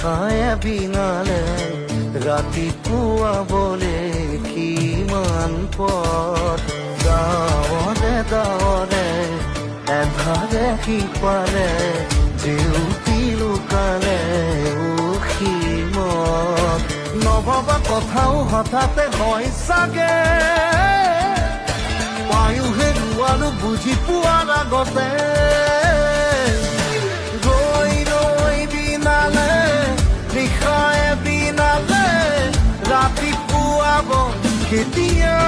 নিশায়ে বিনালে ৰাতিপুৱা বলে কিমান পথ দাৱৰে এধাৰে সিপাৰে জেউতি লুকালে উসীমত নভবা কথাও হঠাতে হয় চাগে পায়ো হেৰুৱালো বুজি পোৱাৰ আগতে ৰৈ ৰৈ বিনালে নিশায়ে বিনালে ৰাতিপুৱা কেতিয়া